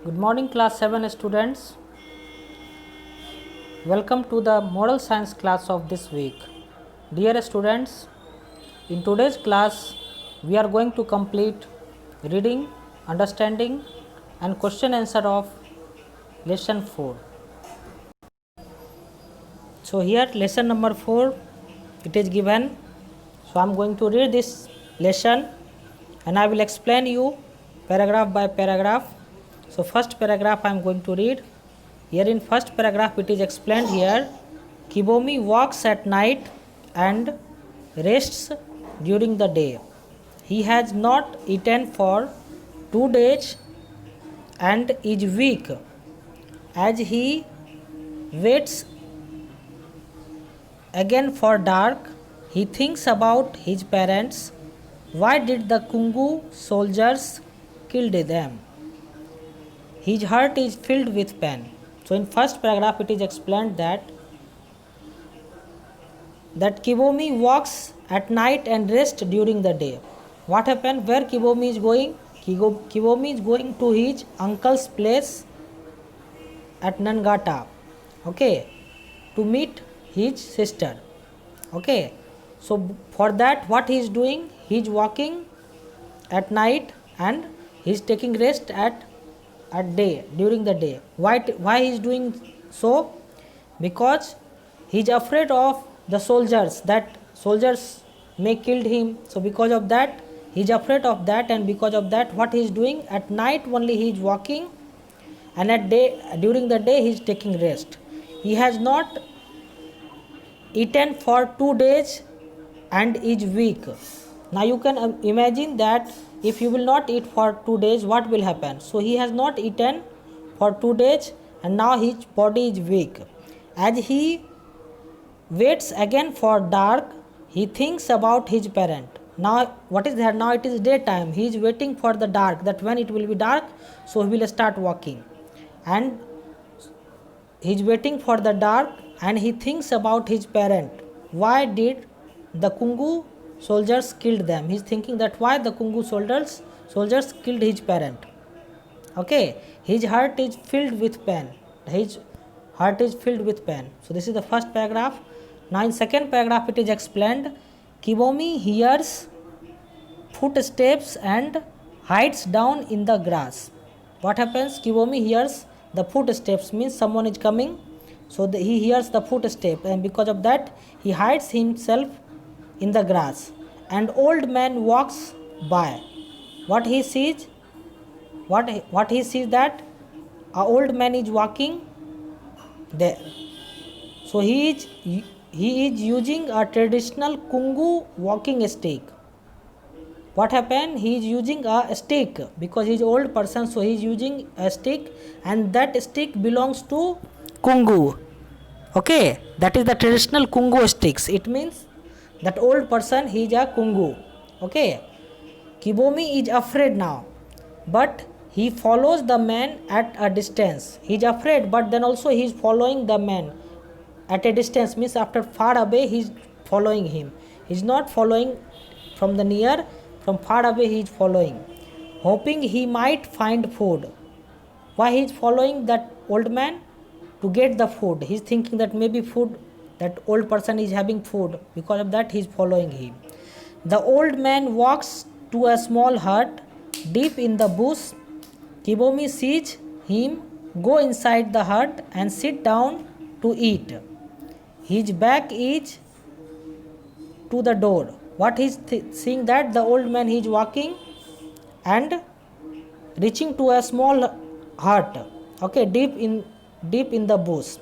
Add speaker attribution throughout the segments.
Speaker 1: Good morning, class 7 students. Welcome to the moral science class of this week. Dear students, in today's class, we are going to complete reading, understanding, and question answer of lesson 4. So, here, lesson number 4, it is given. So, I am going to read this lesson and I will explain you paragraph by paragraph. So, first paragraph I am going to read. Here in first paragraph it is explained here, Kibomi walks at night and rests during the day. He has not eaten for 2 days and is weak. As he waits again for dark, he thinks about his parents. Why did the Kungu soldiers kill them? His heart is filled with pain. So in first paragraph it is explained that Kibomi walks at night and rests during the day. What happened? Where Kibomi is going? Kibomi is going to his uncle's place at Nangata, okay, to meet his sister, okay. So for that what he is doing? He is walking at night and he is taking rest at day, during the day. Why he is doing so? Because he is afraid of the soldiers, that soldiers may kill him. So because of that he is afraid of that, and because of that what he is doing? At night only he is walking, and at day, during the day he is taking rest. He has not eaten for 2 days and is weak. Now you can imagine that if you will not eat for 2 days, what will happen? So he has not eaten for 2 days and now his body is weak. As he waits again for dark, he thinks about his parent. Now what is there? Now it is daytime. He is waiting for the dark, that when it will be dark, so he will start walking. And he is waiting for the dark and he thinks about his parent. Why did the Kungu soldiers killed them? He is thinking that why the Kungu soldiers killed his parent. Okay, his heart is filled with pain. His heart is filled with pain. So this is the first paragraph. Now in second paragraph it is explained, Kibomi hears footsteps and hides down in the grass. What happens? Kibomi hears the footsteps, means someone is coming. So he hears the footstep, and because of that he hides himself in the grass. An old man walks by. What he sees? What he sees, that a old man is walking there. So he is using a traditional Kungu walking stick. What happened? He is using a stick because he is old person, so he is using a stick, and that stick belongs to Kungu. Okay, that is the traditional Kungu sticks. It means that old person, he is a Kungu. Okay, Kibomi is afraid now, but he follows the man at a distance. He is afraid, but then also he is following the man at a distance, means after far away he is following him. He is not following from the near, from far away he is following, hoping he might find food. Why he is following that old man? To get the food. He is thinking that maybe food, that old person is having food. Because of that he is following him. The old man walks to a small hut deep in the bush. Kibomi sees him go inside the hut and sit down to eat. His back is to the door. What he is seeing? That the old man, he is walking and reaching to a small hut, okay, deep in the bush.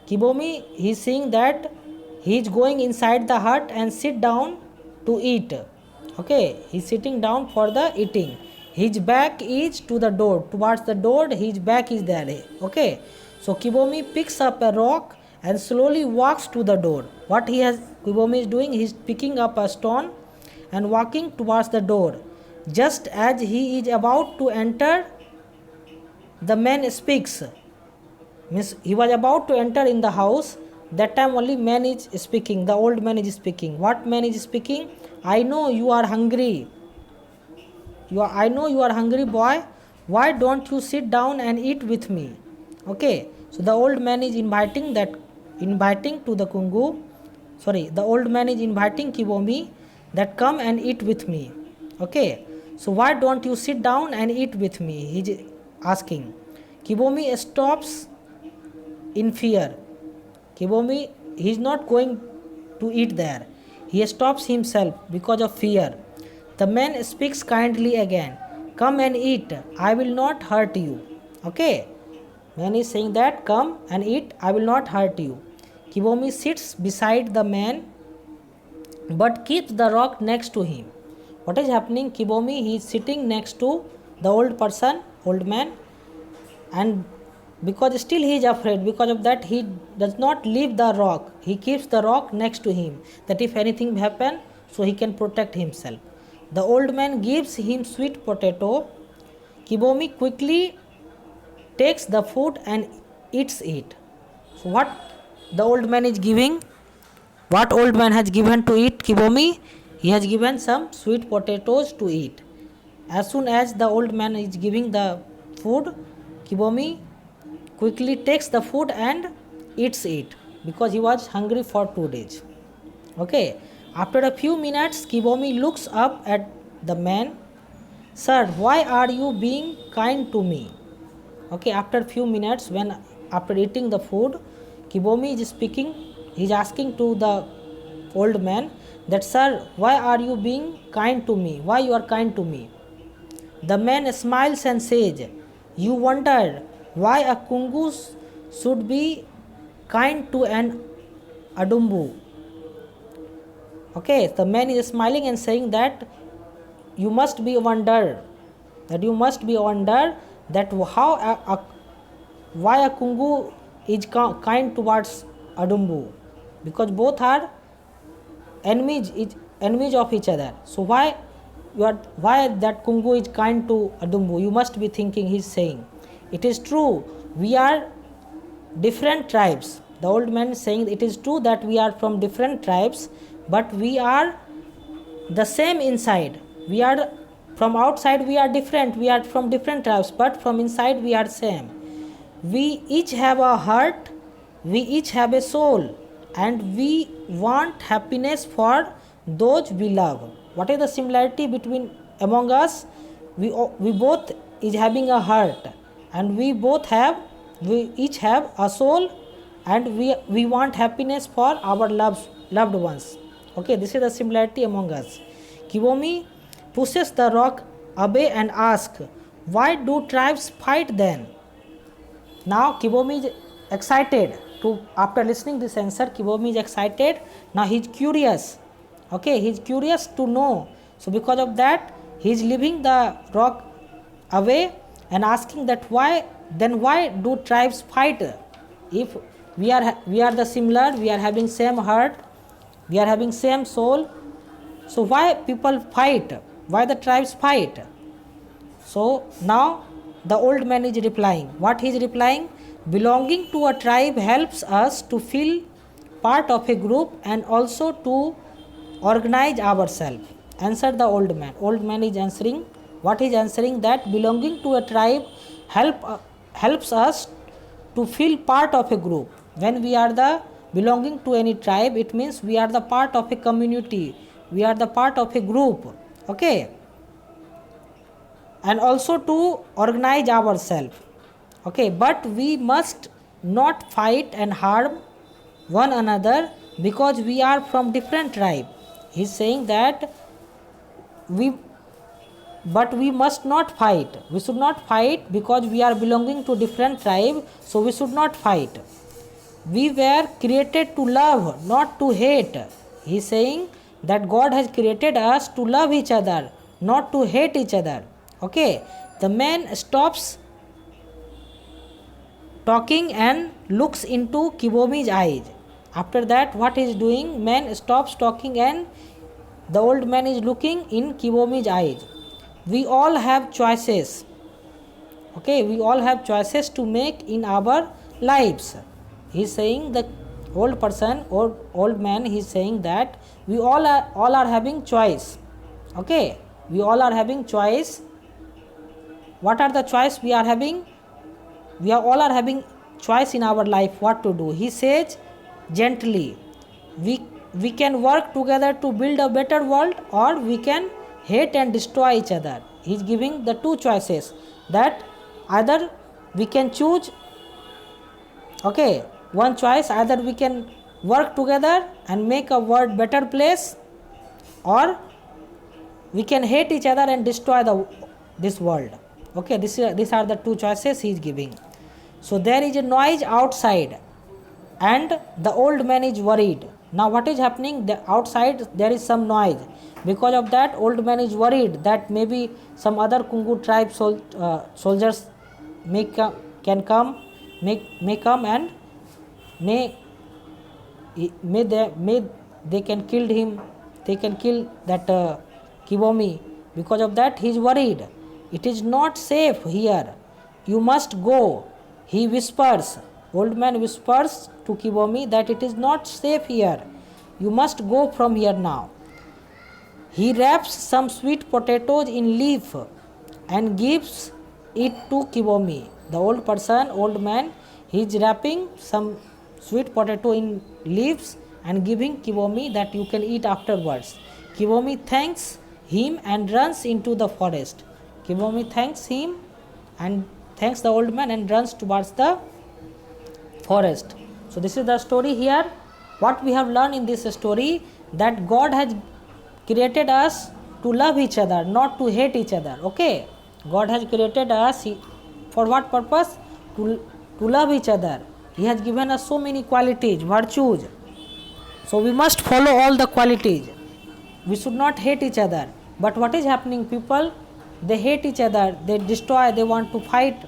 Speaker 1: Kibomi, he is seeing that he is going inside the hut and sit down to eat. Okay, he is sitting down for the eating. His back is to the door, towards the door his back is there. Okay, so Kibomi picks up a rock and slowly walks to the door. What Kibomi is doing? He is picking up a stone and walking towards the door. Just as he is about to enter, the man speaks. Means he was about to enter in the house. That time only man is speaking. The old man is speaking. What man is speaking? I know you are hungry. I know you are hungry, boy. why don't you sit down and eat with me? Okay, so the old man is inviting to the Kungu, the old man is inviting Kibomi that come and eat with me. Okay, so why don't you sit down and eat with me? He is asking. Kibomi stops in fear. Kibomi, he is not going to eat there. He stops himself because of fear. The man speaks kindly again. Come and eat. I will not hurt you. Okay. Man is saying that come and eat. I will not hurt you. Kibomi sits beside the man but keeps the rock next to him. What is happening? Kibomi, he is sitting next to the old man, and because still he is afraid, because of that he does not leave the rock. He keeps the rock next to him, that if anything happen, so he can protect himself. The old man gives him sweet potato. Kibomi quickly takes the food and eats it. So what the old man is giving? What old man has given to eat Kibomi? He has given some sweet potatoes to eat. As soon as the old man is giving the food, Kibomi quickly takes the food and eats it because he was hungry for 2 days. Okay. After a few minutes, Kibomi looks up at the man. Sir, why are you being kind to me? Okay. After a few minutes, after eating the food, Kibomi is speaking. He is asking to the old man that, sir, why are you being kind to me? Why you are kind to me? The man smiles and says, you wonder why a Kungu should be kind to an Adumbu. Okay, the man is smiling and saying that you must be wonder that how why a Kungu is kind towards Adumbu, because both are enemies of each other. So why that Kungu is kind to Adumbu? You must be thinking, he is saying. It is true, we are different tribes. The old man is saying it is true that we are from different tribes, but we are the same inside. We are from outside, we are different. We are from different tribes, but from inside we are same. We each have a heart, we each have a soul, and we want happiness for those we love. What is the similarity among us? We both is having a heart, and we each have a soul, and we want happiness for our loved ones. Okay, this is the similarity among us. Kibomi pushes the rock away and asks, why do tribes fight then? Now Kibomi is excited after listening this answer. Kibomi is excited. Now he is curious. Okay, he is curious to know. So because of that, he is leaving the rock away and asking that why do tribes fight? If we are the similar, we are having same heart, we are having same soul, so why people fight? Why the tribes fight? So now the old man is replying. What he is replying? Belonging to a tribe helps us to feel part of a group and also to organize ourselves. Answer the old man. Old man is answering. What is answering? That belonging to a tribe helps us to feel part of a group. When we are the belonging to any tribe, it means we are the part of a community. We are the part of a group. Okay. And also to organize ourselves. Okay, but we must not fight and harm one another because we are from different tribe. He is saying that we must not fight. We should not fight because we are belonging to different tribe, so we should not fight. We were created to love, not to hate. He is saying that God has created us to love each other, not to hate each other. Okay, the man stops talking and looks into Kibomi's eyes. After that, what he is doing? Man stops talking and the old man is looking in Kibomi's eyes. We all have choices. Okay, we all have choices to make in our lives. He is saying, the old man, he is saying that we all are having choice. Okay, we all are having choice what are the choice we are having? We are all are having choice in our life what to do. He says gently, we can work together to build a better world, or we can hate and destroy each other. He is giving the two choices, that either we can choose, okay, one choice, either we can work together and make a world better place, or we can hate each other and destroy this world. Okay, these are the two choices he is giving. So there is a noise outside and the old man is worried. Now what is happening? The outside there is some noise. Because of that, old man is worried that maybe some other Kungu tribe soldiers may come and may they can kill him. They can kill that Kibomi. Because of that, he is worried. It is not safe here. You must go. He whispers. Old man whispers to Kibomi that it is not safe here. You must go from here now. He wraps some sweet potatoes in leaf and gives it to Kibomi. The old man, he is wrapping some sweet potato in leaves and giving Kibomi that you can eat afterwards. Kibomi thanks him and runs into the forest. Kibomi thanks him and thanks the old man and runs towards the forest. So this is the story here. What we have learned in this story, that God has created us to love each other, not to hate each other. Okay, God has created us for what purpose? To love each other. He has given us so many qualities, virtues. So we must follow all the qualities. We should not hate each other. But what is happening? People, they hate each other, they destroy, they want to fight.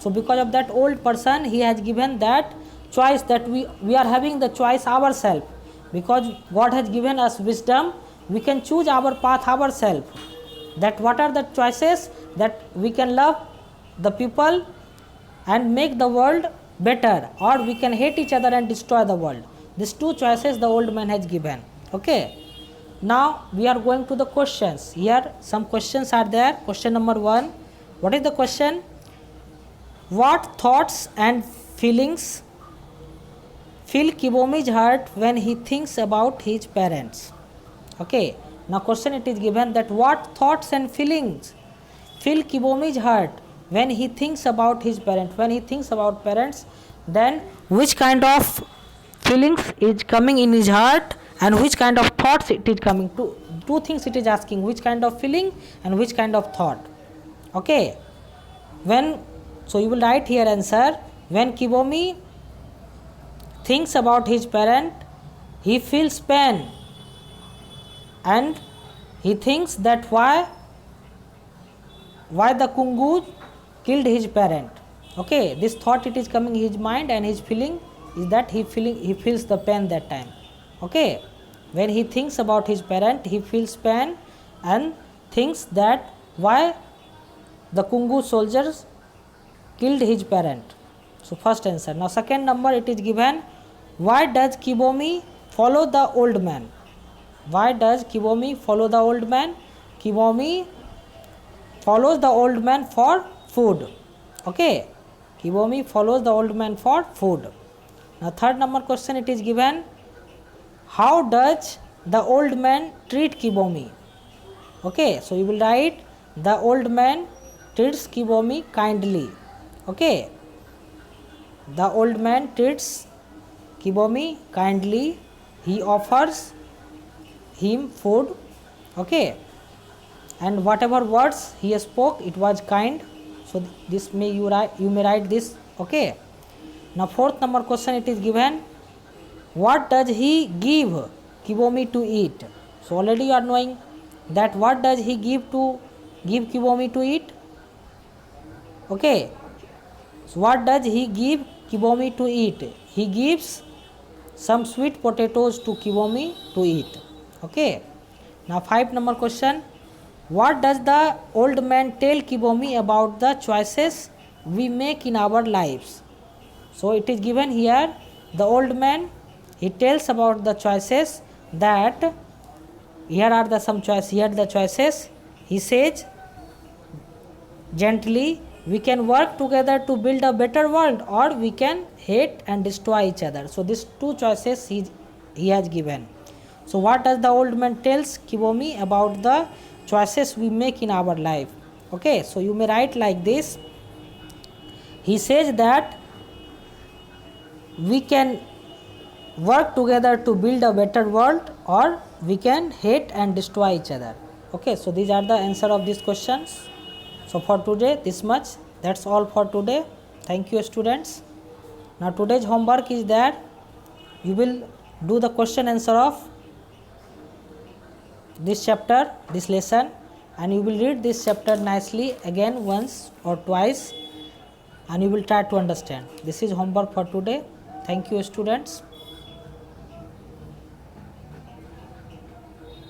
Speaker 1: So because of that old person, he has given that choice, that we are having the choice ourselves. Because God has given us wisdom, we can choose our path ourselves. That what are the choices? That we can love the people and make the world better, or we can hate each other and destroy the world. These two choices the old man has given. Okay. Now we are going to the questions. Here some questions are there. Question number 1. What is the question? What thoughts and feelings fill Kibomi's heart when he thinks about his parents? Okay. Now question it is given that what thoughts and feelings fill Kibomi's heart when he thinks about his parents. When he thinks about parents, then which kind of feelings is coming in his heart and which kind of thoughts it is coming to. Two things it is asking, which kind of feeling and which kind of thought. Okay. So you will write here answer. When Kibomi thinks about his parent, he feels pain and he thinks that why the Kungu killed his parent. Okay, this thought it is coming in his mind, and his feeling is that he feels the pain that time. Okay, when he thinks about his parent, he feels pain and thinks that why the Kungu soldiers killed his parent. So first answer. Now second number it is given, why does Kibomi follow the old man? Why does Kibomi follow the old man? Kibomi follows the old man for food. Okay, Kibomi follows the old man for food. Now third number question it is given, how does the old man treat Kibomi? Okay, so you will write, the old man treats Kibomi kindly. Okay, the old man treats Kibomi kindly. He offers him food. Okay, and whatever words he spoke, it was kind. So this may you may write this. Okay. Now fourth number question it is given, what does he give Kibomi to eat? So already you are knowing that what does he give Kibomi to eat? Okay. So what does he give Kibomi to eat? He gives some sweet potatoes to Kibomi to eat. Okay. Now 5 number question, what does the old man tell Kibomi about the choices we make in our lives? So it is given here, the old man, he tells about the choices, that here are the some choices. Here the choices. He says gently. We can work together to build a better world, or we can hate and destroy each other. So these two choices he has given. So what does the old man tells Kibomi about the choices we make in our life? Okay, so you may write like this. He says that we can work together to build a better world, or we can hate and destroy each other. Okay, so these are the answer of these questions. So for today this much. That's all for today. Thank you, students. Now today's homework is that you will do the question answer of this chapter, this lesson, and you will read this chapter nicely again once or twice, and you will try to understand. This is homework for today. Thank you, students.